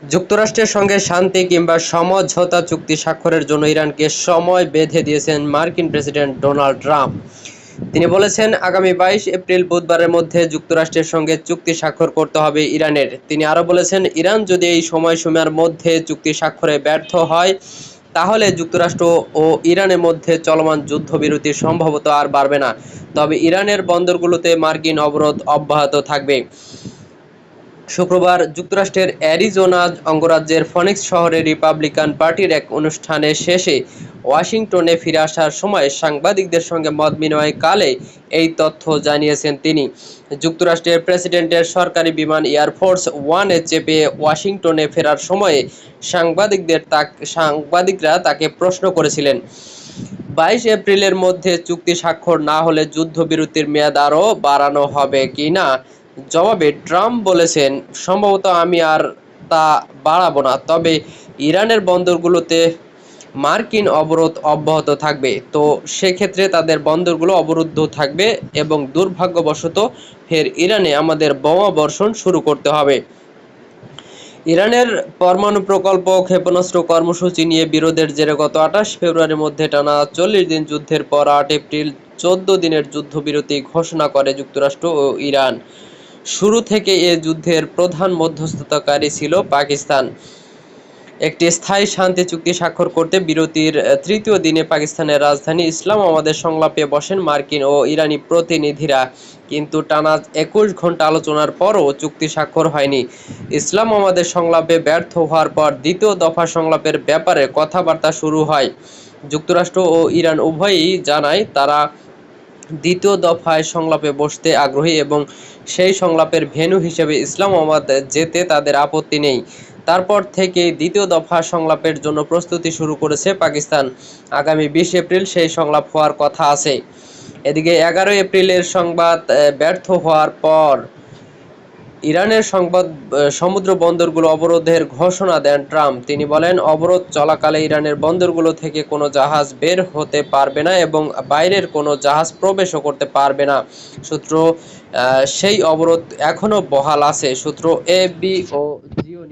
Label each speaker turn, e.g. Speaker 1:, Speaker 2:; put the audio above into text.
Speaker 1: যুক্তরাষ্ট্রের সঙ্গে শান্তি কিংবা সমঝোতা চুক্তি স্বাক্ষরের জন্য ইরানকে সময় বেঁধে দিয়েছেন মার্কিন প্রেসিডেন্ট ডোনাল্ড ট্রাম্প। তিনি বলেছেন, আগামী 22 এপ্রিল বুধবারের মধ্যে যুক্তরাষ্ট্রের সঙ্গে চুক্তি স্বাক্ষর করতে হবে ইরানের। তিনি আরও বলেছেন, ইরান যদি এই সময়সীমার মধ্যে চুক্তি স্বাক্ষরে ব্যর্থ হয়, তাহলে যুক্তরাষ্ট্র ও ইরানের মধ্যে চলমান যুদ্ধবিরতি সম্ভবত আর বাড়বে না, তবে ইরানের বন্দরগুলোতে মার্কিন অবরোধ অব্যাহত থাকবে। শুক্রবার যুক্তরাষ্ট্রের অ্যারিজোনা অঙ্গরাজ্যের ফনিক্স শহরে রিপাবলিকান পার্টির এক অনুষ্ঠানে শেষে ওয়াশিংটনে ফিরে আসার সময় সাংবাদিকদের সঙ্গে মত বিনিময়কালে এই তথ্য জানিয়েছেন তিনি। যুক্তরাষ্ট্রের প্রেসিডেন্টের সরকারি বিমান এয়ারফোর্স ওয়ানে চেপে ওয়াশিংটনে ফেরার সময়ে সাংবাদিকরা তাকে প্রশ্ন করেছিলেন, 22 এপ্রিলের মধ্যে চুক্তি স্বাক্ষর না হলে যুদ্ধবিরতির মেয়াদ আরও বাড়ানো হবে কিনা। জবাবে ট্রাম্প বলেছেন, সম্ভবত আমি আর তা বাড়াবো না, তবে ইরানের বন্দরগুলোতে মার্কিন অবরোধ অব্যাহত থাকবে। তো সেক্ষেত্রে তাদের বন্দরগুলো অবরুদ্ধ থাকবে এবং দুর্ভাগ্যবশত ফের ইরানে আমাদের বোমা বর্ষণ শুরু করতে হবে। ইরানের পরমাণু প্রকল্প ও ক্ষেপণাস্ত্র কর্মসূচি নিয়ে বিরোধের জেরে গত 28 ফেব্রুয়ারির মধ্যে টানা 40 দিন যুদ্ধের পর 8 এপ্রিল 14 দিনের যুদ্ধবিরতি ঘোষণা করে যুক্তরাষ্ট্র ও ইরান। শুরু থেকে এ যুদ্ধের প্রধান মধ্যস্থতাকারী ছিল পাকিস্তান। একটি স্থায়ী শান্তি চুক্তি স্বাক্ষর করতে বিরতির তৃতীয় দিনে পাকিস্তানের রাজধানী ইসলামাবাদে সংলাপে বসেন মার্কিন ও ইরানি প্রতিনিধিরা, কিন্তু টানা 21 ঘন্টা আলোচনার পরও চুক্তি স্বাক্ষর হয়নি। ইসলামাবাদের সংলাপে ব্যর্থ হওয়ার পর দ্বিতীয় দফা সংলাপের ব্যাপারে কথাবার্তা শুরু হয়। যুক্তরাষ্ট্র ও ইরান উভয়ই জানায় তারা দ্বিতীয় দফায় সংলাপে বসতে আগ্রহী এবং সেই সংলাপের ভেন্যু হিসেবে ইসলামাবাদ যেতে তাদের আপত্তি নেই। তারপর থেকেই দ্বিতীয় দফা সংলাপের জন্য প্রস্তুতি শুরু করেছে পাকিস্তান। আগামী 20 এপ্রিল সেই সংলাপ হওয়ার কথা আছে। এদিকে 11 এপ্রিলের সংবাদ ব্যর্থ হওয়ার পর ইরানের সমুদ্র বন্দরগুলো অবরোধের ঘোষণা দেন ট্রাম্প। তিনি বলেন, অবরোধ চলাকালে ইরানের বন্দরগুলো থেকে কোনো জাহাজ বের হতে পারবে না এবং বাইরের কোনো জাহাজ প্রবেশও করতে পারবে না। সূত্র সেই অবরোধ এখনও বহাল আছে। সূত্র এএফপি ও জিও